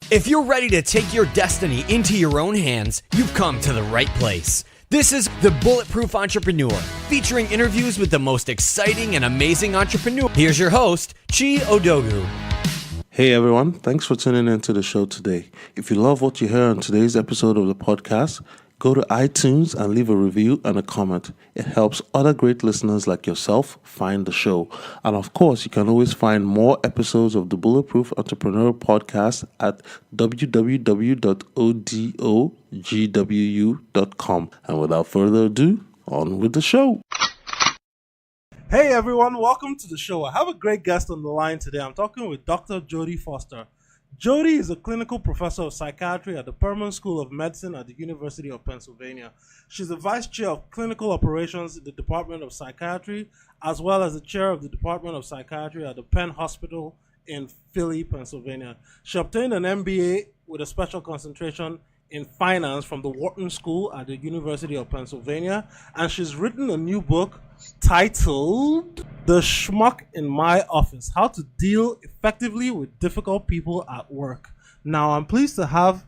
If you're ready to take your destiny into your own hands, you've come to the right place. This is The Bulletproof Entrepreneur, featuring interviews with the most exciting and amazing entrepreneurs. Here's your host, Chi Odogu. Hey everyone, thanks for tuning into the show today. If you love what you hear on today's episode of the podcast, go to iTunes and leave a review and a comment. It helps other great listeners like yourself find the show. And of course, you can always find more episodes of the Bulletproof Entrepreneur podcast at www.odogwu.com. And without further ado, on with the show. Hey everyone, welcome to the show. I have a great guest on the line today. I'm talking with Dr. Jodie Foster. Jody is a clinical professor of psychiatry at the Perelman School of Medicine at the University of Pennsylvania. She's the vice chair of clinical operations in the Department of Psychiatry, as well as the chair of the Department of Psychiatry at the Penn Hospital in Philly, Pennsylvania. She obtained an MBA with a special concentration in finance from the Wharton School at the University of Pennsylvania, and she's written a new book titled The Schmuck in My Office, How to Deal Effectively with Difficult People at Work. Now, I'm pleased to have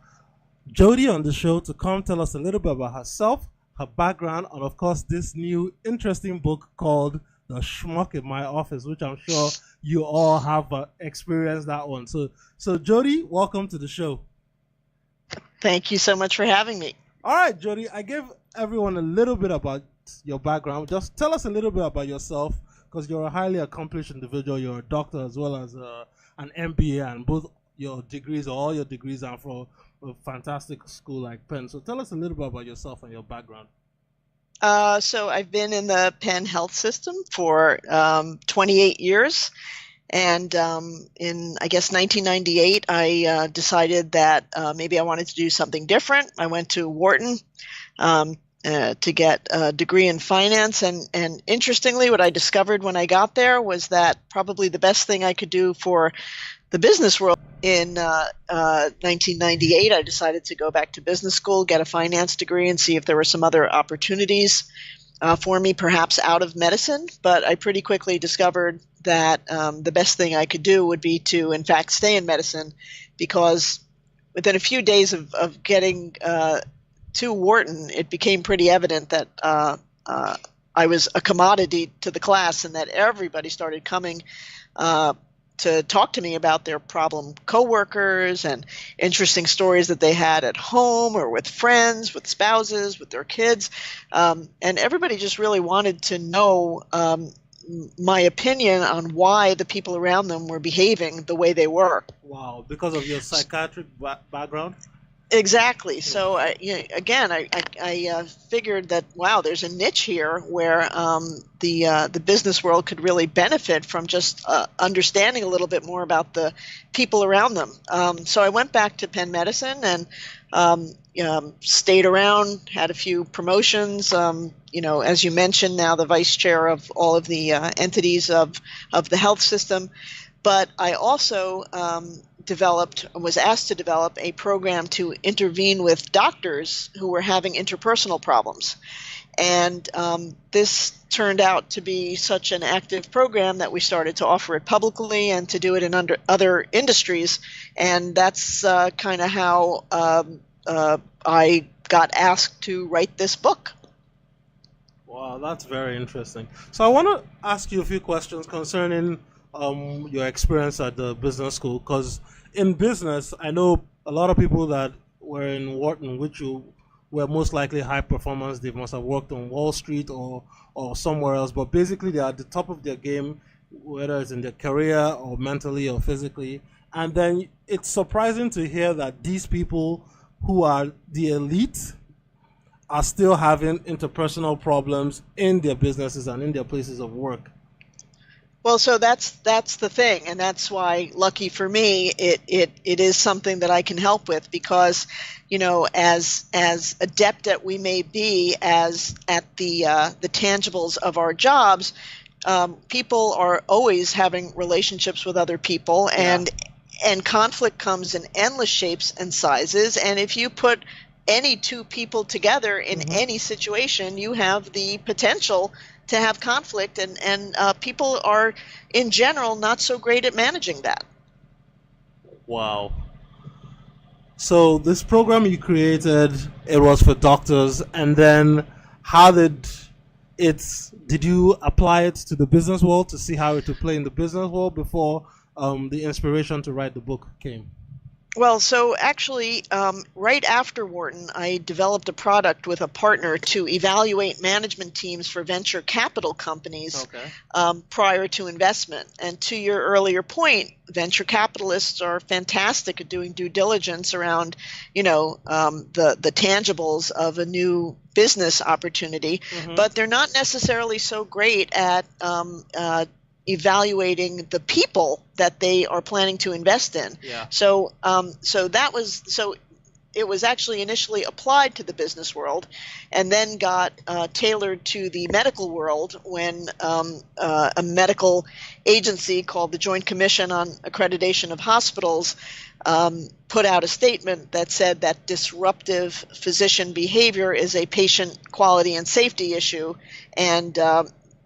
Jody on the show to come tell us a little bit about herself, her background, and of course, this new interesting book called The Schmuck in My Office, which I'm sure you all have experienced that one. So Jody, welcome to the show. Thank you so much for having me. All right, Jody, I gave everyone a little bit about your background. Just tell us a little bit about yourself, because you're a highly accomplished individual. You're a doctor as well as an MBA, and both your degrees, or all your degrees, are from a fantastic school like Penn. So tell us a little bit about yourself and your background. So I've been in the Penn health system for 28 years. And in, I guess, 1998, I decided that maybe I wanted to do something different. I went to Wharton to get a degree in finance. And interestingly, what I discovered when I got there was that probably the best thing I could do for the business world. In 1998, I decided to go back to business school, get a finance degree, and see if there were some other opportunities for me, perhaps out of medicine. But I pretty quickly discovered that the best thing I could do would be to, in fact, stay in medicine, because within a few days of getting to Wharton, it became pretty evident that I was a commodity to the class, and that everybody started coming to talk to me about their problem coworkers and interesting stories that they had at home or with friends, with spouses, with their kids. And everybody just really wanted to know my opinion on why the people around them were behaving the way they were. Wow, because of your psychiatric background? Exactly. So I figured that, wow, there's a niche here where the business world could really benefit from just understanding a little bit more about the people around them. So I went back to Penn Medicine and stayed around, had a few promotions. As you mentioned, now the vice chair of all of the entities of the health system. But I also was asked to develop a program to intervene with doctors who were having interpersonal problems. And this turned out to be such an active program that we started to offer it publicly and to do it in other industries. And that's kind of how I got asked to write this book. Wow, that's very interesting. So I want to ask you a few questions concerning your experience at the business school, because in business, I know a lot of people that were in Wharton, which you were most likely high performance. They must have worked on Wall Street or somewhere else, but basically they are at the top of their game, whether it's in their career or mentally or physically. And then it's surprising to hear that these people who are the elite are still having interpersonal problems in their businesses and in their places of work. Well, so that's the thing, and that's why, lucky for me, it is something that I can help with, because, as adept as we may be as at the tangibles of our jobs, people are always having relationships with other people, and conflict comes in endless shapes and sizes. And if you put any two people together in any situation, you have the potential to have conflict, and people are, in general, not so great at managing that. Wow. So this program you created, it was for doctors, and then how did you apply it to the business world to see how it would play in the business world before the inspiration to write the book came? Well, so actually, right after Wharton, I developed a product with a partner to evaluate management teams for venture capital companies prior to investment. And to your earlier point, venture capitalists are fantastic at doing due diligence around, the tangibles of a new business opportunity, but they're not necessarily so great at evaluating the people that they are planning to invest in. Yeah. So it was actually initially applied to the business world, and then got tailored to the medical world when a medical agency called the Joint Commission on Accreditation of Hospitals put out a statement that said that disruptive physician behavior is a patient quality and safety issue, and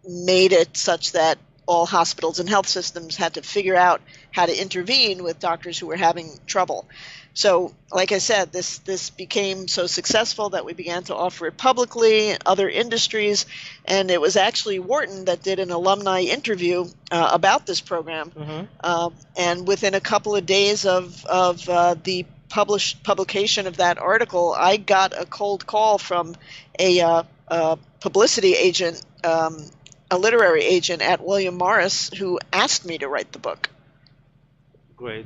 made it such that all hospitals and health systems had to figure out how to intervene with doctors who were having trouble. So, like I said, this became so successful that we began to offer it publicly in other industries, and it was actually Wharton that did an alumni interview about this program. And within a couple of days of the publication of that article, I got a cold call from a publicity agent, a literary agent at William Morris, who asked me to write the book. Great.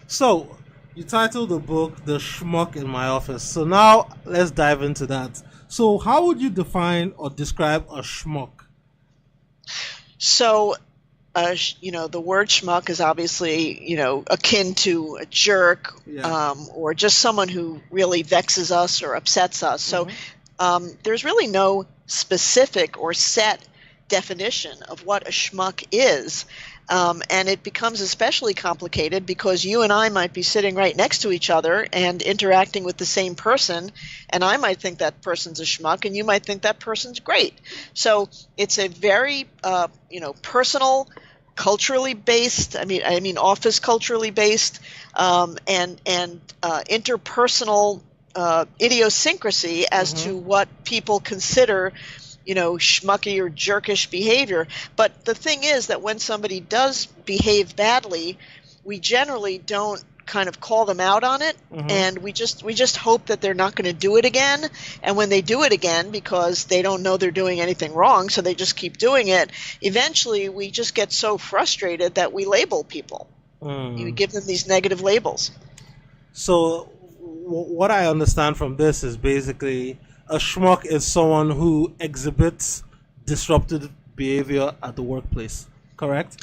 So you titled the book "The Schmuck in My Office." So now let's dive into that. So how would you define or describe a schmuck? So, the word schmuck is obviously, akin to a jerk, or just someone who really vexes us or upsets us. So there's really no specific or set definition of what a schmuck is. And it becomes especially complicated because you and I might be sitting right next to each other and interacting with the same person, and I might think that person's a schmuck, and you might think that person's great. So it's a very, personal, culturally based. I mean, office culturally based, and interpersonal idiosyncrasy as to what people consider schmucky or jerkish behavior. But the thing is that when somebody does behave badly, we generally don't kind of call them out on it, and we just hope that they're not going to do it again. And when they do it again, because they don't know they're doing anything wrong, so they just keep doing it, eventually we just get so frustrated that we label people. You give them these negative labels. So what I understand from this is basically a schmuck is someone who exhibits disruptive behavior at the workplace, correct?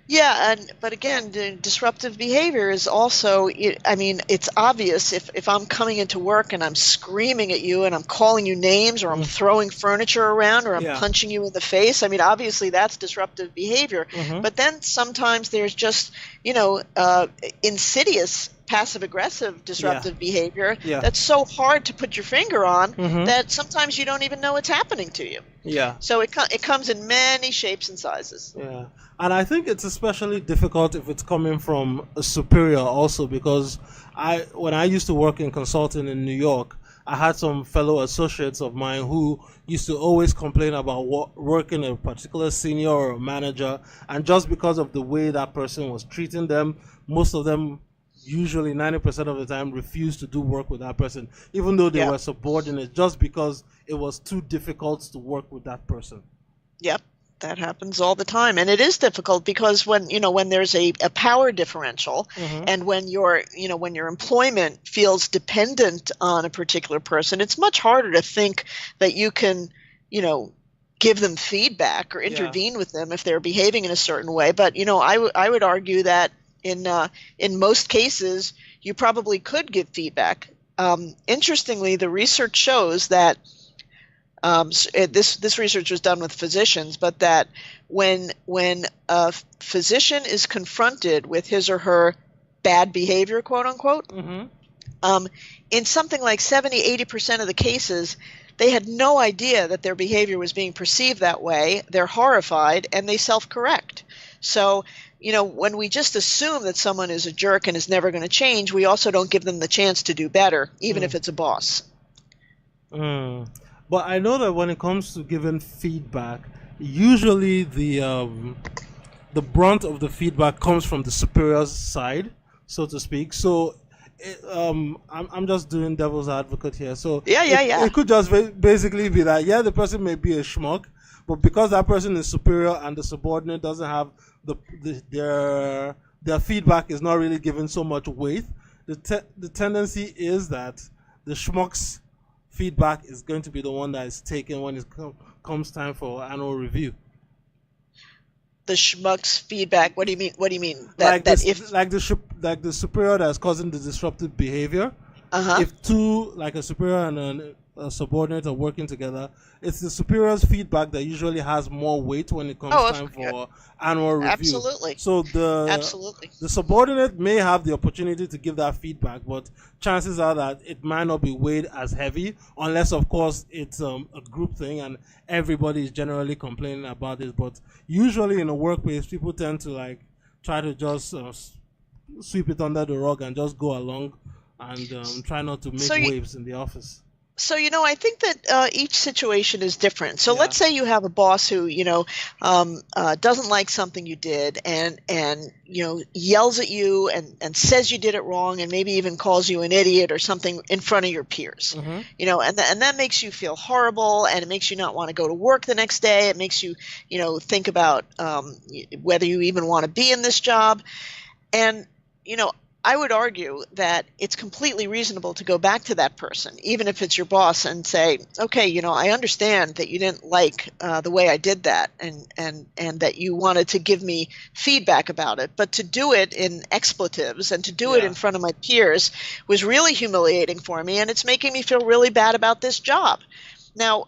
Yeah, but again, the disruptive behavior is also, it's obvious if I'm coming into work and I'm screaming at you and I'm calling you names, or I'm throwing furniture around, or I'm punching you in the face. Obviously that's disruptive behavior. But then sometimes there's just, insidious passive-aggressive disruptive behavior that's so hard to put your finger on that sometimes you don't even know it's happening to you. Yeah. So it comes in many shapes and sizes. Yeah. And I think it's especially difficult if it's coming from a superior also, because when I used to work in consulting in New York, I had some fellow associates of mine who used to always complain about working a particular senior or a manager, and just because of the way that person was treating them, most of them, usually 90% of the time, refused to do work with that person, even though they were subordinate, just because it was too difficult to work with that person. Yep, that happens all the time, and it is difficult because when there's a power differential, and when your employment feels dependent on a particular person, it's much harder to think that you can give them feedback or intervene with them if they're behaving in a certain way. But I would argue that in most cases, you probably could give feedback. Interestingly, the research shows that this research was done with physicians, but that when a physician is confronted with his or her bad behavior, quote unquote, in something like 70-80% of the cases, they had no idea that their behavior was being perceived that way. They're horrified and they self-correct. So when we just assume that someone is a jerk and is never going to change, we also don't give them the chance to do better, even if it's a boss. But I know that when it comes to giving feedback, usually the brunt of the feedback comes from the superior's side, so to speak. So I'm just doing devil's advocate here. So it could just basically be that, the person may be a schmuck, but because that person is superior and the subordinate doesn't have their feedback is not really given so much weight, the tendency is that the schmuck's feedback is going to be the one that is taken when it comes time for annual review. The schmuck's feedback. What do you mean? What do you mean? The superior that's causing the disruptive behavior. If two, like a superior and a subordinate, are working together, it's the superior's feedback that usually has more weight when it comes time for annual review. Absolutely. So the subordinate may have the opportunity to give that feedback, but chances are that it might not be weighed as heavy, unless of course it's a group thing and everybody is generally complaining about it. But usually in a workplace, people tend to try to just sweep it under the rug and just go along and try not to make waves in the office. So, I think that each situation is different. So let's say you have a boss who, doesn't like something you did and yells at you and says you did it wrong and maybe even calls you an idiot or something in front of your peers. And that makes you feel horrible, and it makes you not want to go to work the next day. It makes you, think about whether you even want to be in this job. And, I would argue that it's completely reasonable to go back to that person, even if it's your boss, and say, okay, I understand that you didn't like the way I did that and that you wanted to give me feedback about it. But to do it in expletives and to do it in front of my peers was really humiliating for me, and it's making me feel really bad about this job. Now,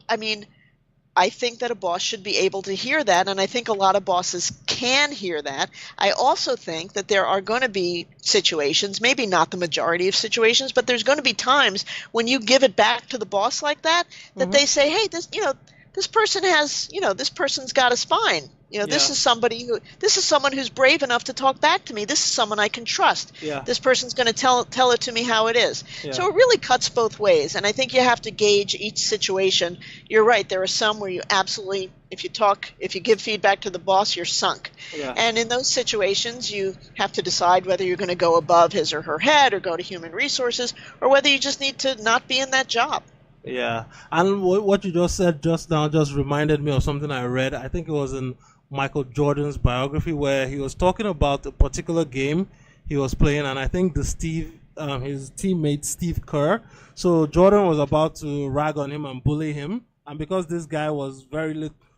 I think that a boss should be able to hear that, and I think a lot of bosses can hear that. I also think that there are going to be situations, maybe not the majority of situations, but there's going to be times when you give it back to the boss like that, that they say, hey, this person has, this person's got a spine. This is someone who's brave enough to talk back to me. This is someone I can trust. This person's going to tell it to me how it is. So it really cuts both ways. And I think you have to gauge each situation. You're right. There are some where you absolutely, if you give feedback to the boss, you're sunk. And in those situations, you have to decide whether you're going to go above his or her head or go to human resources, or whether you just need to not be in that job. Yeah. And what you just said just now just reminded me of something I read. I think it was in Michael Jordan's biography, where he was talking about a particular game he was playing, and I think his teammate Steve Kerr. So Jordan was about to rag on him and bully him, and because this guy was very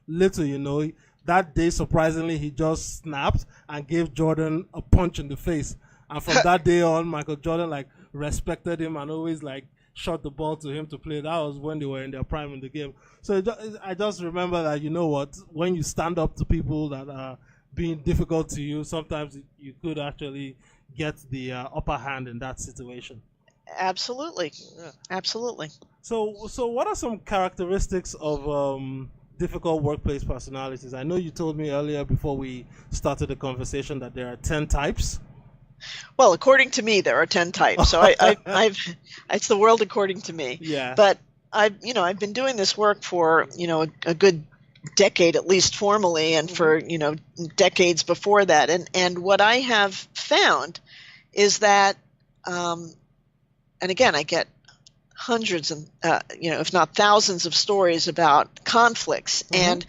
little, that day surprisingly he just snapped and gave Jordan a punch in the face, and from that day on, Michael Jordan respected him and always shot the ball to him to play. That was when they were in their prime in the game. So I just remember that, when you stand up to people that are being difficult to you, sometimes you could actually get the upper hand in that situation. Absolutely. Absolutely. So what are some characteristics of difficult workplace personalities? I know you told me earlier before we started the conversation that there are 10 types. Well, according to me, there are 10 types. So it's the world according to me. Yeah. But I've been doing this work for, a good decade, at least formally, and for, decades before that. And what I have found is that, and again, I get hundreds and, if not thousands of stories about conflicts. And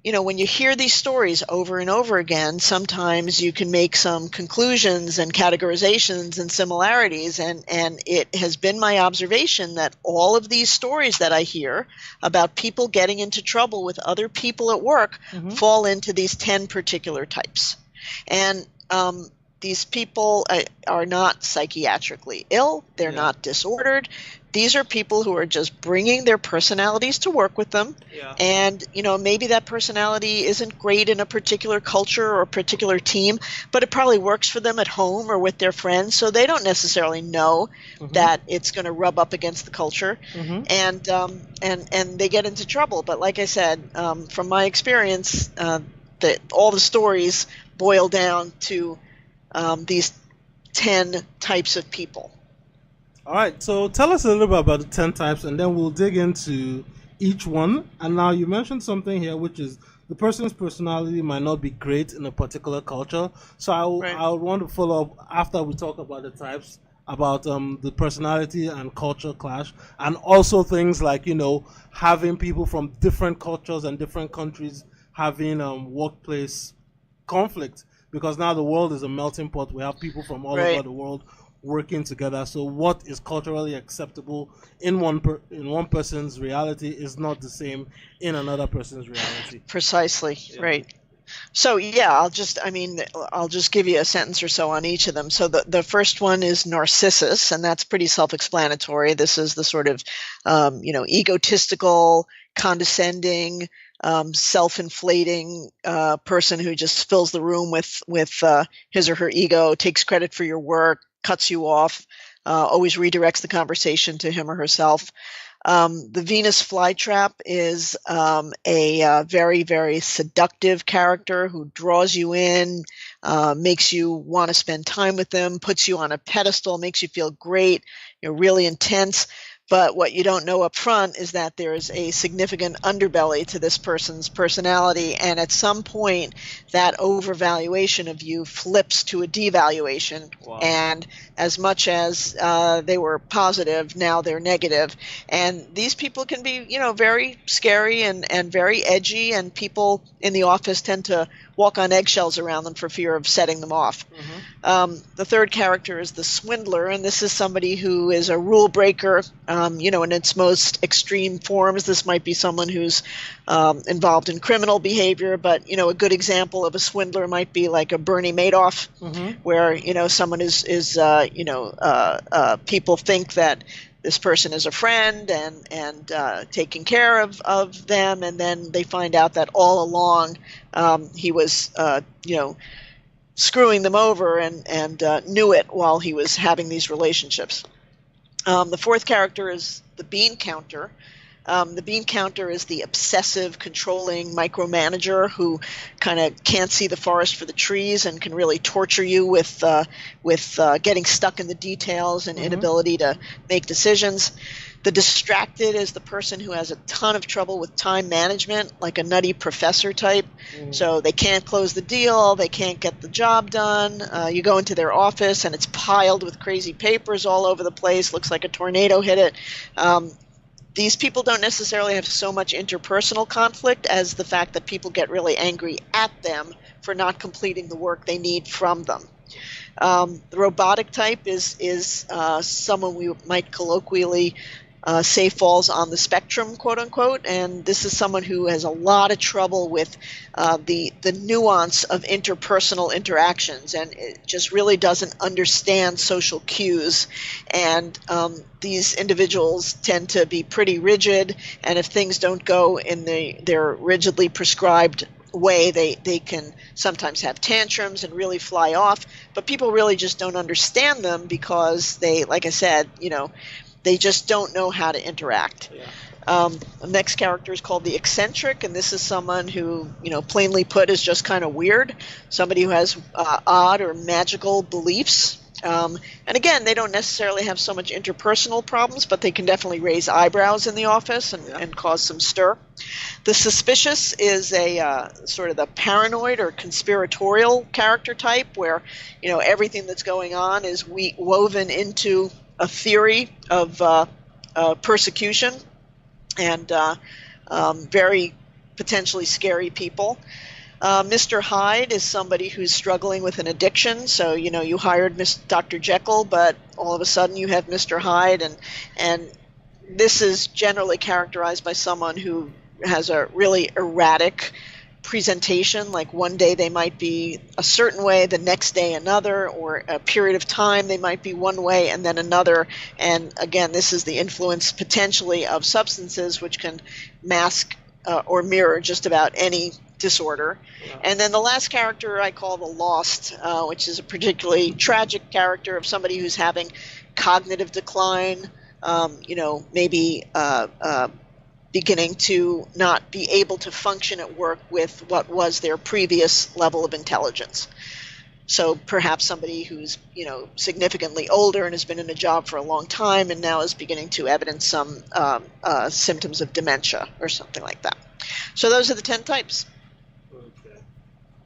when you hear these stories over and over again, sometimes you can make some conclusions and categorizations and similarities. And it has been my observation that all of these stories that I hear about people getting into trouble with other people at work fall into these 10 particular types. And these people are not psychiatrically ill. They're not disordered. These are people who are just bringing their personalities to work with them. And, maybe that personality isn't great in a particular culture or a particular team, but it probably works for them at home or with their friends. So they don't necessarily know that it's going to rub up against the culture. And they get into trouble. But like I said, from my experience, all the stories boil down to these 10 types of people. All right, so tell us a little bit about the 10 types, and then we'll dig into each one. And now you mentioned something here, which is the person's personality might not be great in a particular culture. So I would want to follow up after we talk about the types, about the personality and culture clash, and also things like, having people from different cultures and different countries having workplace conflict, because now the world is a melting pot. We have people from all over the world working together. So what is culturally acceptable in one person's reality is not the same in another person's reality. Precisely, right. So I'll just give you a sentence or so on each of them. So the first one is Narcissus, and that's pretty self-explanatory. This is the sort of egotistical, condescending, self-inflating person who just fills the room with his or her ego, takes credit for your work, cuts you off, always redirects the conversation to him or herself. The Venus flytrap is a very, very seductive character who draws you in, makes you want to spend time with them, puts you on a pedestal, makes you feel great, really intense. But what you don't know up front is that there is a significant underbelly to this person's personality, and at some point that overvaluation of you flips to a devaluation. Wow. And as much as they were positive, now they're negative. And these people can be, very scary and very edgy, and people in the office tend to walk on eggshells around them for fear of setting them off. Mm-hmm. The third character is the Swindler, and this is somebody who is a rule breaker, in its most extreme forms. This might be someone who's involved in criminal behavior, but, a good example of a swindler might be like a Bernie Madoff, mm-hmm. where, someone is people think that this person is a friend and taking care of them, and then they find out that all along he was, screwing them over and knew it while he was having these relationships. The fourth character is the Bean Counter. The Bean Counter is the obsessive, controlling micromanager who kind of can't see the forest for the trees and can really torture you with getting stuck in the details and mm-hmm. inability to make decisions. The Distracted is the person who has a ton of trouble with time management, like a nutty professor type. Mm. So they can't close the deal, they can't get the job done. You go into their office and it's piled with crazy papers all over the place, looks like a tornado hit it. These people don't necessarily have so much interpersonal conflict as the fact that people get really angry at them for not completing the work they need from them. The Robotic type is someone we might colloquially say falls on the spectrum, quote unquote, and this is someone who has a lot of trouble with the nuance of interpersonal interactions, and it just really doesn't understand social cues. And these individuals tend to be pretty rigid, and if things don't go in their rigidly prescribed way, they can sometimes have tantrums and really fly off, but people really just don't understand them because they, like I said, they just don't know how to interact. Yeah. The next character is called the Eccentric, and this is someone who, plainly put, is just kind of weird. Somebody who has odd or magical beliefs. And again, they don't necessarily have so much interpersonal problems, but they can definitely raise eyebrows in the office and cause some stir. The Suspicious is a sort of the paranoid or conspiratorial character type where, everything that's going on is woven into a theory of persecution and very potentially scary people. Mr. Hyde is somebody who's struggling with an addiction. So, you hired Dr. Jekyll, but all of a sudden you have Mr. Hyde. And this is generally characterized by someone who has a really erratic presentation. Like one day they might be a certain way, the next day another, or a period of time they might be one way and then another. And again, this is the influence potentially of substances, which can mask or mirror just about any disorder. Yeah. And then the last character I call the Lost, which is a particularly tragic character of somebody who's having cognitive decline, maybe beginning to not be able to function at work with what was their previous level of intelligence. So perhaps somebody who's, significantly older and has been in a job for a long time and now is beginning to evidence some symptoms of dementia or something like that. So those are the 10 types. Okay.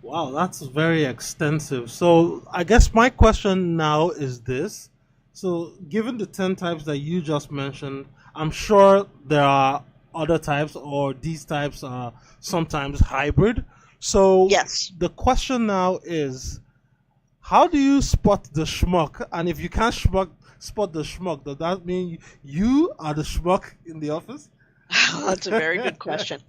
Wow, that's very extensive. So I guess my question now is this. So given the 10 types that you just mentioned, I'm sure there are other types, or these types are sometimes hybrid. So yes, the question now is, how do you spot the schmuck? And if you can't spot the schmuck, does that mean you are the schmuck in the office? That's a very good question.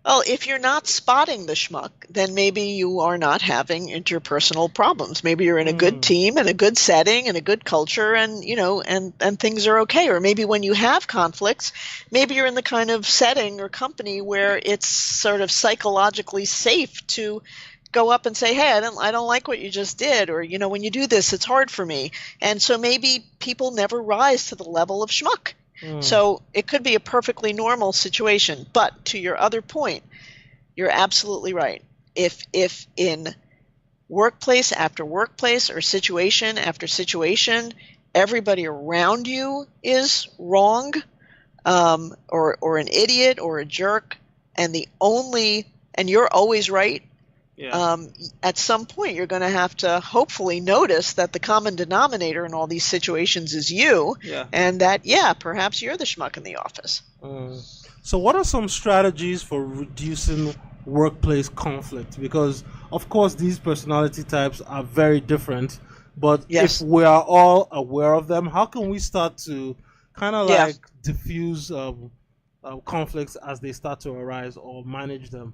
Well, if you're not spotting the schmuck, then maybe you are not having interpersonal problems. Maybe you're in a good team and a good setting and a good culture, and and things are okay. Or maybe when you have conflicts, maybe you're in the kind of setting or company where it's sort of psychologically safe to go up and say, hey, I don't like what you just did, or when you do this, it's hard for me. And so maybe people never rise to the level of schmuck. So it could be a perfectly normal situation. But to your other point, you're absolutely right. If in workplace after workplace or situation after situation, everybody around you is wrong, or an idiot or a jerk, and you're always right, at some point you're going to have to hopefully notice that the common denominator in all these situations is you, and that perhaps you're the schmuck in the office. So what are some strategies for reducing workplace conflict? Because of course these personality types are very different, but if we are all aware of them, how can we start to kind of diffuse conflicts as they start to arise, or manage them?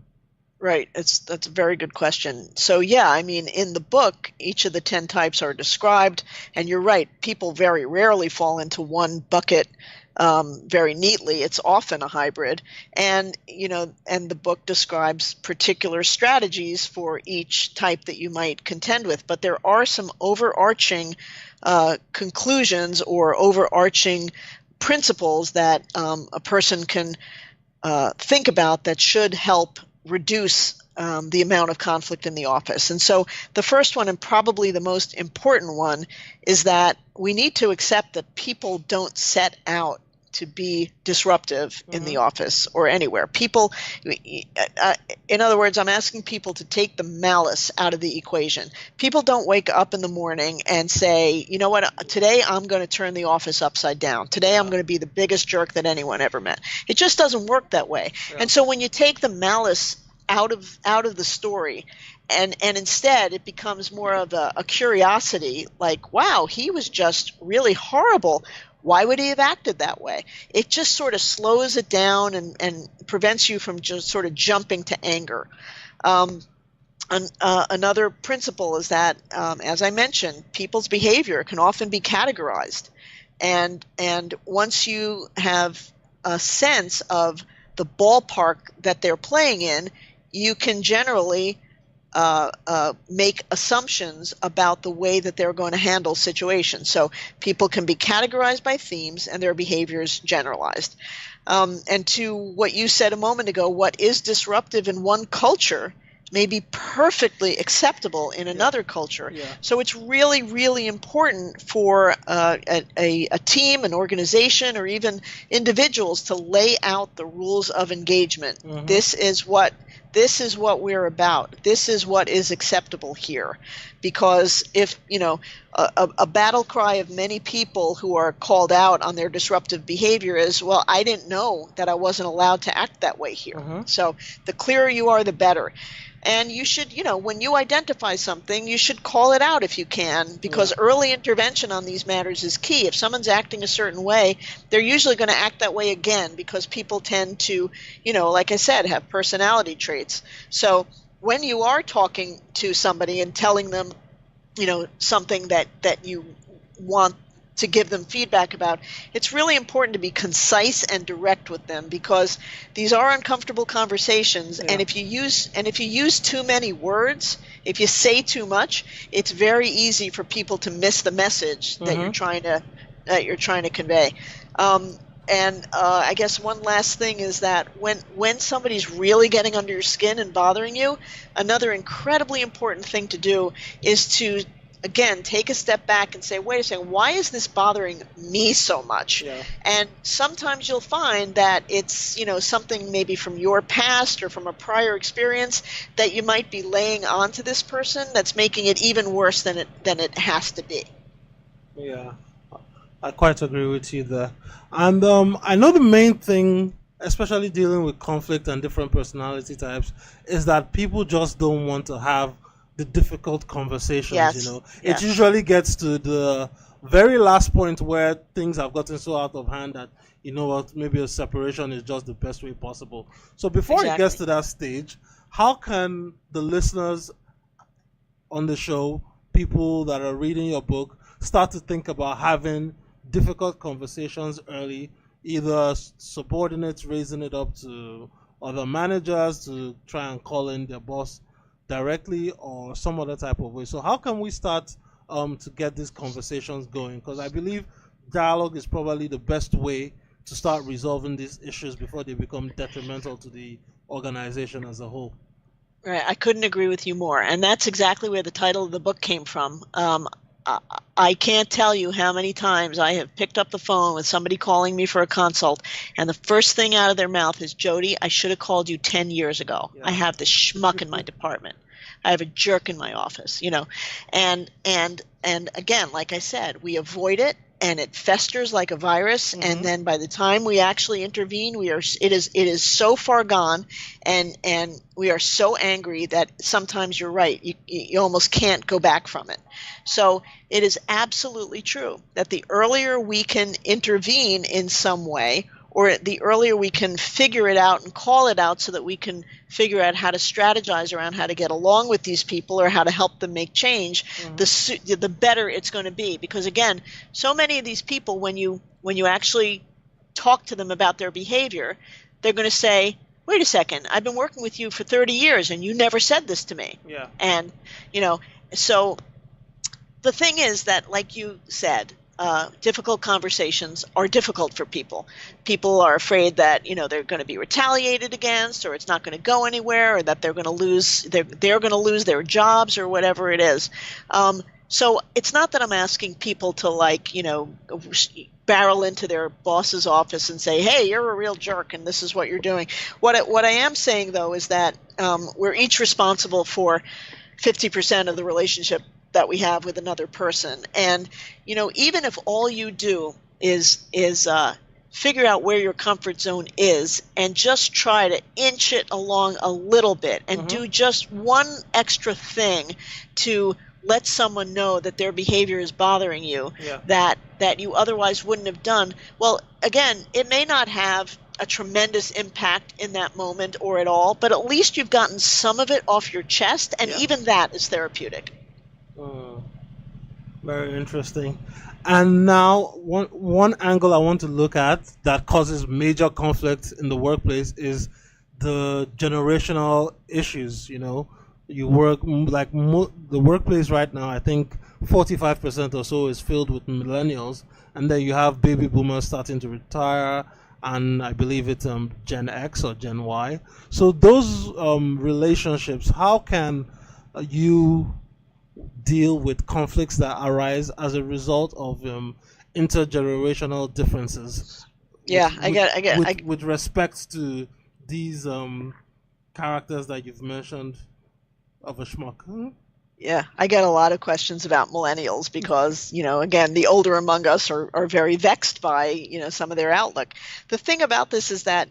Right. That's a very good question. So in the book, each of the 10 types are described, and you're right, people very rarely fall into one bucket very neatly. It's often a hybrid, and the book describes particular strategies for each type that you might contend with. But there are some overarching conclusions or overarching principles that a person can think about that should help reduce the amount of conflict in the office. And so the first one, and probably the most important one, is that we need to accept that people don't set out to be disruptive in the office or anywhere. People, in other words, I'm asking people to take the malice out of the equation. People don't wake up in the morning and say, you know what, today I'm going to turn the office upside down. Today I'm going to be the biggest jerk that anyone ever met. It just doesn't work that way. And so when you take the malice out of the story, and instead it becomes more of a curiosity, like, wow, he was just really horrible. Why would he have acted that way? It just sort of slows it down and prevents you from just sort of jumping to anger. Another principle is that, as I mentioned, people's behavior can often be categorized. And once you have a sense of the ballpark that they're playing in, you can generally make assumptions about the way that they're going to handle situations. So people can be categorized by themes and their behaviors generalized. And to what you said a moment ago, what is disruptive in one culture may be perfectly acceptable in another culture. So it's really, really important for a team, an organization, or even individuals to lay out the rules of engagement. This is what we're about. This is what is acceptable here. Because if, a battle cry of many people who are called out on their disruptive behavior is, well, I didn't know that I wasn't allowed to act that way here. So the clearer you are, the better. And you should, when you identify something, you should call it out if you can, because early intervention on these matters is key. If someone's acting a certain way, they're usually going to act that way again, because people tend to, like I said, have personality traits. So when you are talking to somebody and telling them, something that you want to give them feedback about, it's really important to be concise and direct with them, because these are uncomfortable conversations. And if you use too many words, if you say too much, it's very easy for people to miss the message that you're trying to convey. and I guess one last thing is that when somebody's really getting under your skin and bothering you, another incredibly important thing to do is to, again, take a step back and say, wait a second, why is this bothering me so much? Yeah. And sometimes you'll find that it's, something maybe from your past or from a prior experience that you might be laying onto this person that's making it even worse than it has to be. Yeah, I quite agree with you there. And I know the main thing, especially dealing with conflict and different personality types, is that people just don't want to have the difficult conversations. Yes. It usually gets to the very last point where things have gotten so out of hand that maybe a separation is just the best way possible. So before it gets to that stage, how can the listeners on the show, people that are reading your book, start to think about having difficult conversations early, either subordinates raising it up to other managers to try and call in their boss directly, or some other type of way? So how can we start to get these conversations going? Because I believe dialogue is probably the best way to start resolving these issues before they become detrimental to the organization as a whole. Right, I couldn't agree with you more, and that's exactly where the title of the book came from. I can't tell you how many times I have picked up the phone with somebody calling me for a consult, and the first thing out of their mouth is, Jody, I should have called you 10 years ago. Yeah. I have this schmuck in my department. I have a jerk in my office, And again, like I said, we avoid it, and it festers like a virus. Mm-hmm. And then by the time we actually intervene, it is so far gone, and we are so angry that sometimes you're right. You almost can't go back from it. So it is absolutely true that the earlier we can intervene in some way, or the earlier we can figure it out and call it out so that we can figure out how to strategize around how to get along with these people or how to help them make change, mm-hmm. the better it's going to be. Because again, so many of these people, when you actually talk to them about their behavior, they're going to say, wait a second, I've been working with you for 30 years and you never said this to me. Yeah. And, so the thing is that, like you said, difficult conversations are difficult for people. People are afraid that they're going to be retaliated against, or it's not going to go anywhere, or that they're going to lose their jobs, or whatever it is. So it's not that I'm asking people to barrel into their boss's office and say, hey, you're a real jerk and this is what you're doing. What I am saying, though, is that we're each responsible for 50% of the relationship that we have with another person. And, even if all you do is figure out where your comfort zone is and just try to inch it along a little bit and mm-hmm. do just one extra thing to let someone know that their behavior is bothering you, yeah. that you otherwise wouldn't have done. Well, again, it may not have a tremendous impact in that moment or at all, but at least you've gotten some of it off your chest, and yeah. even that is therapeutic. Very interesting. And now, one angle I want to look at that causes major conflict in the workplace is the generational issues. You work the workplace right now, I think 45% or so is filled with millennials, and then you have baby boomers starting to retire, and I believe it's Gen X or Gen Y. So those relationships, how can you deal with conflicts that arise as a result of intergenerational differences? Yeah, with respect to these characters that you've mentioned of a schmuck. Yeah, I get a lot of questions about millennials because, again, the older among us are very vexed by, some of their outlook. The thing about this is that,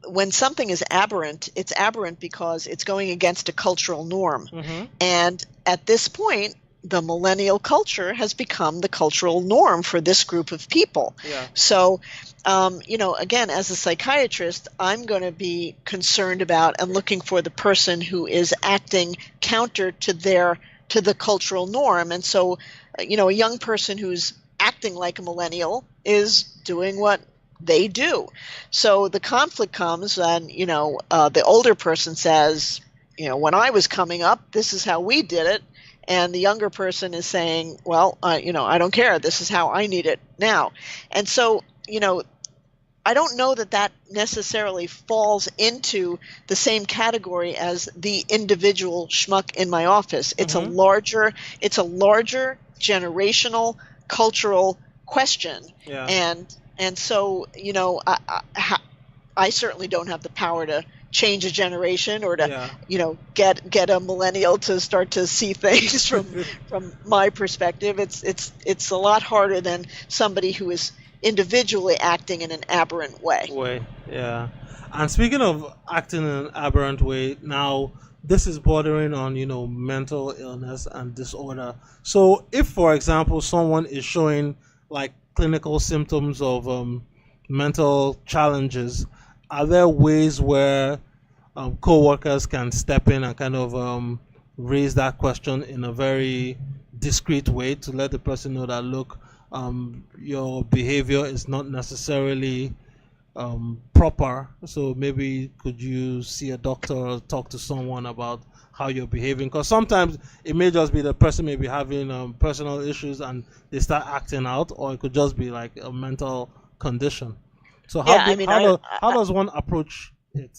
when something is aberrant, it's aberrant because it's going against a cultural norm. Mm-hmm. And at this point, the millennial culture has become the cultural norm for this group of people. Yeah. So, again, as a psychiatrist, I'm going to be concerned about and looking for the person who is acting counter to the cultural norm. And so, a young person who's acting like a millennial is doing what they do. So the conflict comes and, the older person says, when I was coming up, this is how we did it. And the younger person is saying, well, I don't care. This is how I need it now. And so, I don't know that necessarily falls into the same category as the individual schmuck in my office. It's a larger generational, cultural question. Yeah. And so, I certainly don't have the power to change a generation or to, get a millennial to start to see things from my perspective. It's a lot harder than somebody who is individually acting in an aberrant way. Yeah. And speaking of acting in an aberrant way, now this is bordering on, mental illness and disorder. So if, for example, someone is showing like clinical symptoms of mental challenges, are there ways where co-workers can step in and kind of raise that question in a very discreet way to let the person know that, look, your behavior is not necessarily proper, so maybe could you see a doctor or talk to someone about how you're behaving? Because sometimes it may just be the person may be having personal issues and they start acting out, or it could just be like a mental condition. So how does one approach it?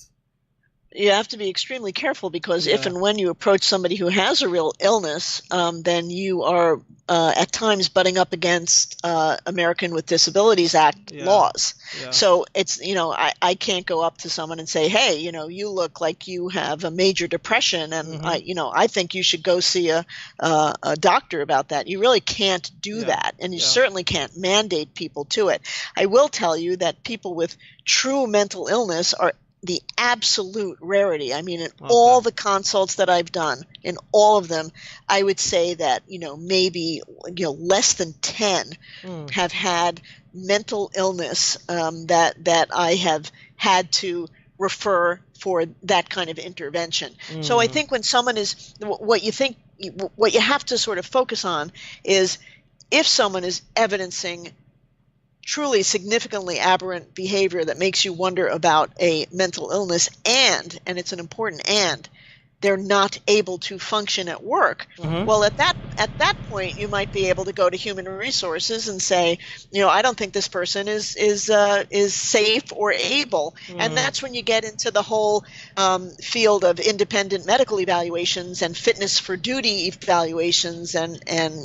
You have to be extremely careful because if and when you approach somebody who has a real illness, then you are at times butting up against American with Disabilities Act laws. Yeah. So it's, I can't go up to someone and say, hey, you look like you have a major depression and I think you should go see a doctor about that. You really can't do that. And you certainly can't mandate people to it. I will tell you that people with true mental illness are the absolute rarity. I mean, in all the consults that I've done, in all of them, I would say that, maybe, less than 10 have had mental illness that I have had to refer for that kind of intervention. So I think when someone is, what you have to sort of focus on is if someone is evidencing truly significantly aberrant behavior that makes you wonder about a mental illness and it's an important they're not able to function at work. Well, at that point, you might be able to go to human resources and say, I don't think this person is safe or able. And that's when you get into the whole field of independent medical evaluations and fitness for duty evaluations and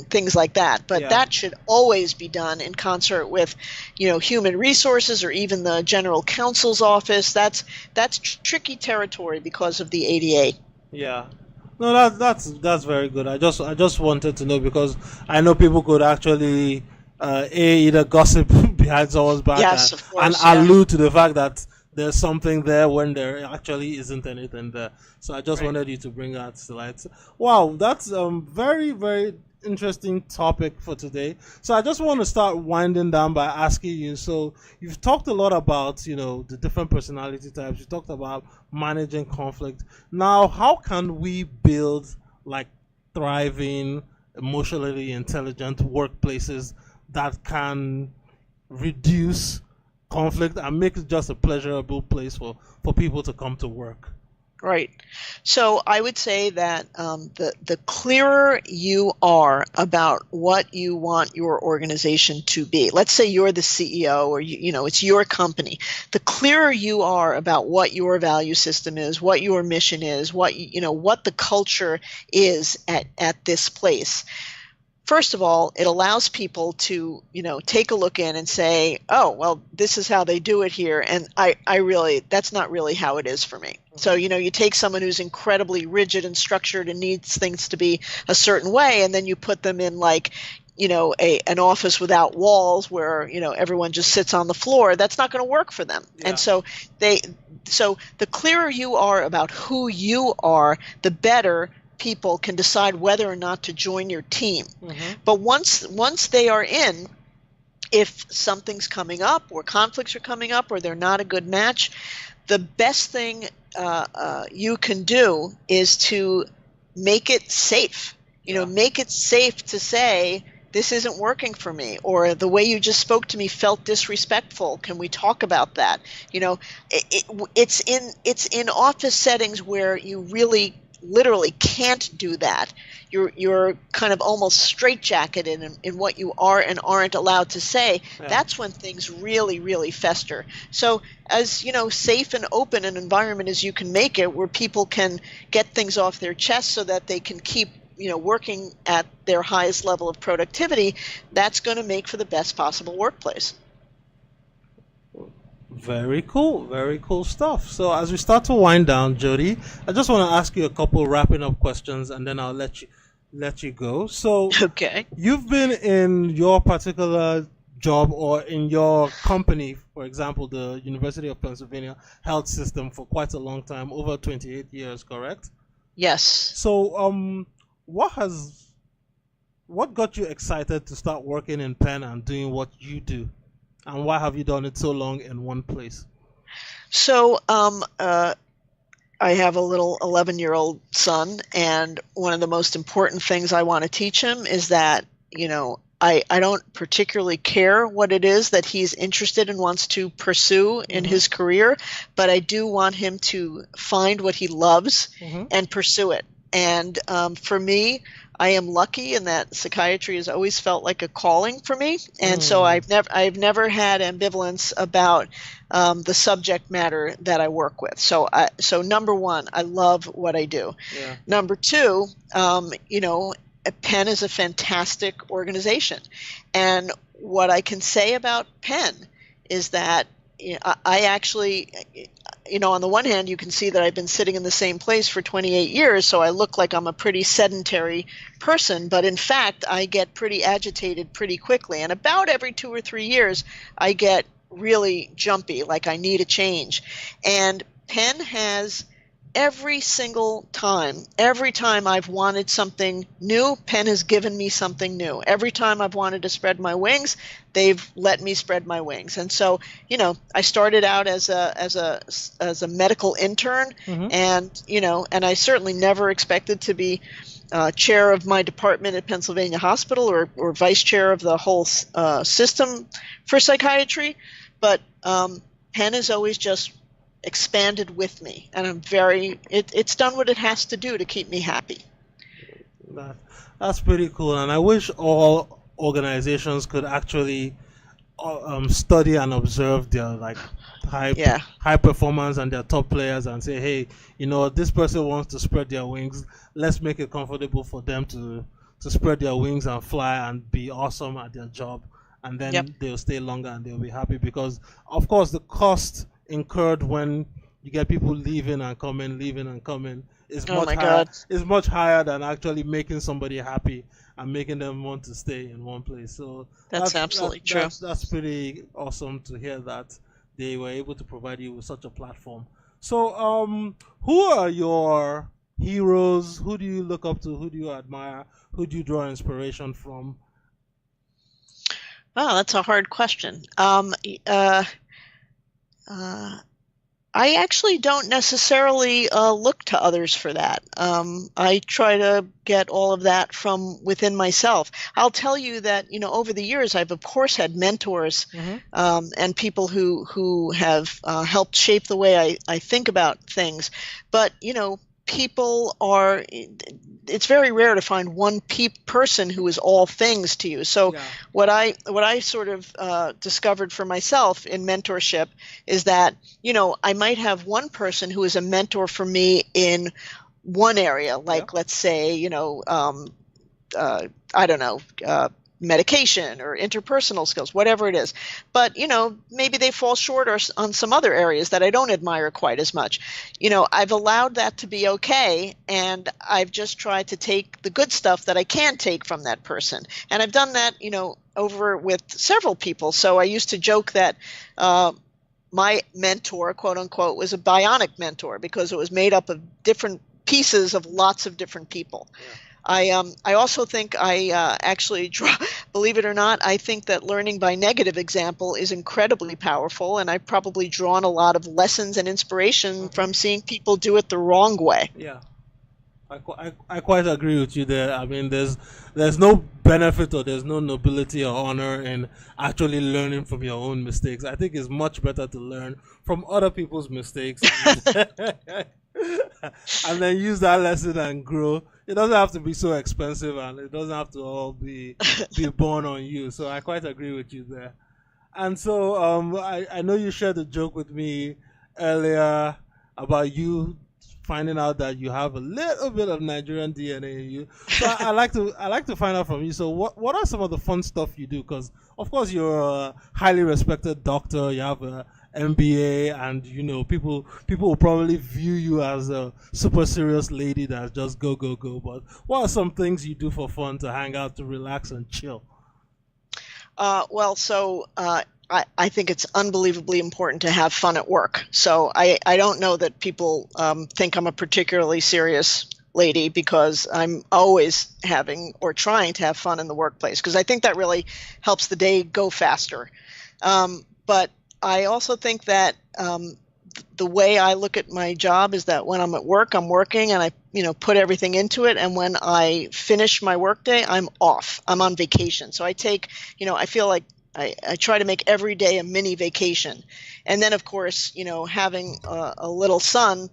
things like that. But that should always be done in concert with, human resources or even the general counsel's office. That's tricky territory because of the ADA. Yeah, no, that's very good. I just wanted to know because I know people could actually either gossip behind someone's back and allude to the fact that there's something there when there actually isn't anything there. So I just wanted you to bring that to light. Wow, that's very, very interesting topic for today. So I just want to start winding down by asking you, so you've talked a lot about the different personality types, you talked about managing conflict. Now how can we build like thriving, emotionally intelligent workplaces that can reduce conflict and make it just a pleasurable place for people to come to work? Right. So I would say that the clearer you are about what you want your organization to be, let's say you're the CEO or it's your company, the clearer you are about what your value system is, what your mission is, what the culture is at this place. First of all, it allows people to, take a look in and say, oh, well, this is how they do it here. And that's not really how it is for me. So, you take someone who's incredibly rigid and structured and needs things to be a certain way, and then you put them in like, an office without walls where, everyone just sits on the floor. That's not going to work for them. Yeah. And so the clearer you are about who you are, the better people can decide whether or not to join your team. But once they are in, if something's coming up or conflicts are coming up or they're not a good match, the best thing you can do is to make it safe. Make it safe to say, this isn't working for me, or the way you just spoke to me felt disrespectful. Can we talk about that? It's in office settings where you really literally can't do that, you're kind of almost straitjacketed in what you are and aren't allowed to say, that's when things really, really fester. So as, safe and open an environment as you can make it, where people can get things off their chest so that they can keep, working at their highest level of productivity, that's going to make for the best possible workplace. Very cool stuff. So as we start to wind down, Jody, I just want to ask you a couple wrapping up questions, and then I'll let you go. So, okay, you've been in your particular job or in your company, for example, the University of Pennsylvania Health System, for quite a long time, over 28 years, correct? Yes. So, what got you excited to start working in Penn and doing what you do? And why have you done it so long in one place? So I have a little 11-year-old son, and one of the most important things I want to teach him is that, I don't particularly care what it is that he's interested and wants to pursue in his career, but I do want him to find what he loves and pursue it. And for me, I am lucky in that psychiatry has always felt like a calling for me, and so I've never had ambivalence about the subject matter that I work with. So number one, I love what I do. Yeah. Number two, Penn is a fantastic organization, and what I can say about Penn is that I actually, on the one hand, you can see that I've been sitting in the same place for 28 years, so I look like I'm a pretty sedentary person, but in fact, I get pretty agitated pretty quickly, and about every 2 or 3 years, I get really jumpy, like I need a change. And Penn has every time I've wanted something new, Penn has given me something new. Every time I've wanted to spread my wings, they've let me spread my wings. And so, I started out as a medical intern, and I certainly never expected to be chair of my department at Pennsylvania Hospital or vice chair of the whole system for psychiatry. But Penn has always just expanded with me, and I'm it's done what it has to do to keep me happy. That's pretty cool, and I wish all organizations could actually study and observe their high performance and their top players and say, hey, this person wants to spread their wings, let's make it comfortable for them to spread their wings and fly and be awesome at their job, and then they'll stay longer and they'll be happy, because of course the cost incurred when you get people leaving and coming is much higher than actually making somebody happy and making them want to stay in one place. So that's absolutely true. That's pretty awesome to hear that they were able to provide you with such a platform. So who are your heroes? Who do you look up to? Who do you admire? Who do you draw inspiration from? Wow, that's a hard question. I actually don't necessarily look to others for that. I try to get all of that from within myself. I'll tell you that, over the years, I've of course had mentors and people who have helped shape the way I think about things. But, it's very rare to find one person who is all things to you. So what I sort of discovered for myself in mentorship is that, I might have one person who is a mentor for me in one area, like let's say, I don't know, medication or interpersonal skills, whatever it is. But, maybe they fall short on some other areas that I don't admire quite as much. I've allowed that to be okay, and I've just tried to take the good stuff that I can take from that person. And I've done that, over with several people. So I used to joke that my mentor, quote unquote, was a bionic mentor because it was made up of different pieces of lots of different people. Yeah. I also think I actually believe it or not, I think that learning by negative example is incredibly powerful, and I've probably drawn a lot of lessons and inspiration from seeing people do it the wrong way. Yeah, I quite agree with you there. I mean, there's no benefit or there's no nobility or honor in actually learning from your own mistakes. I think it's much better to learn from other people's mistakes. and then use that lesson and grow. It doesn't have to be so expensive, and it doesn't have to all be born on you. So I quite agree with you there. And so I know you shared a joke with me earlier about you finding out that you have a little bit of Nigerian DNA in you. So I like to find out from you. So what are some of the fun stuff you do? Because of course you're a highly respected doctor. You have a MBA, and people will probably view you as a super serious lady that just go. But what are some things you do for fun, to hang out, to relax and chill? I think it's unbelievably important to have fun at work. So I don't know that people think I'm a particularly serious lady, because I'm always having or trying to have fun in the workplace, because I think that really helps the day go faster. But I also think that the way I look at my job is that when I'm at work, I'm working, and I put everything into it. And when I finish my workday, I'm off. I'm on vacation. So I take, I feel like I try to make every day a mini vacation. And then, of course, having a little son,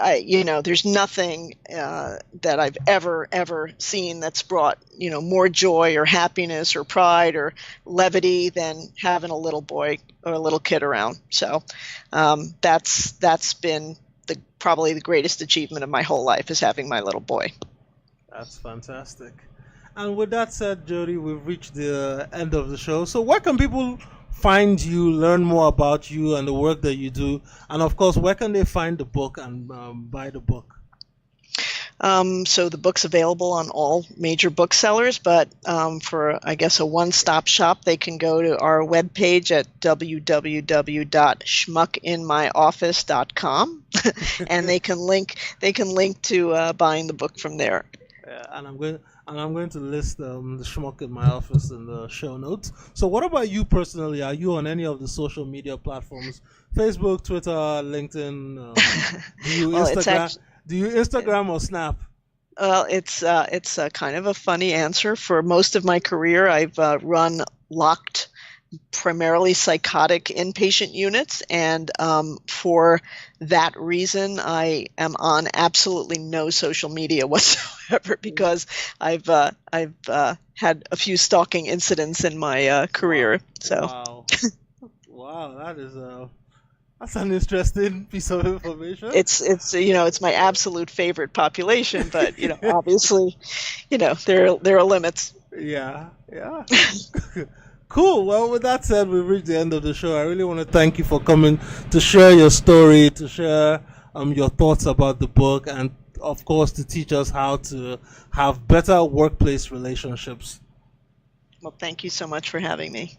there's nothing that I've ever seen that's brought, more joy or happiness or pride or levity than having a little boy or a little kid around. So that's been probably the greatest achievement of my whole life, is having my little boy. That's fantastic. And with that said, Jody, we've reached the end of the show. So where can people find you, learn more about you and the work that you do? And of course, where can they find the book and buy the book? So the book's available on all major booksellers, but for, I guess, a one-stop shop, they can go to our webpage at www.schmuckinmyoffice.com, and they can link to buying the book from there. And I'm going to list the schmuck in my office in the show notes. So what about you personally? Are you on any of the social media platforms? Facebook, Twitter, LinkedIn? Do you Instagram or Snap? Well, it's kind of a funny answer. For most of my career, I've run locked, primarily psychotic inpatient units, and for that reason, I am on absolutely no social media whatsoever, because I've had a few stalking incidents in my career. So, wow, that's an interesting piece of information. It's my absolute favorite population, but obviously, there are limits. Yeah. Cool. Well, with that said, we've reached the end of the show. I really want to thank you for coming to share your story, to share your thoughts about the book, and of course to teach us how to have better workplace relationships. Well, thank you so much for having me.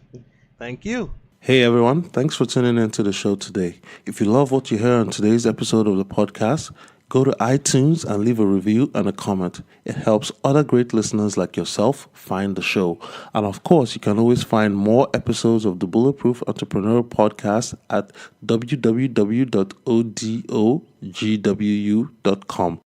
Thank you. Hey everyone, thanks for tuning into the show today. If you love what you hear on today's episode of the podcast, go to iTunes and leave a review and a comment. It helps other great listeners like yourself find the show. And of course, you can always find more episodes of the Bulletproof Entrepreneur Podcast at www.odogwu.com.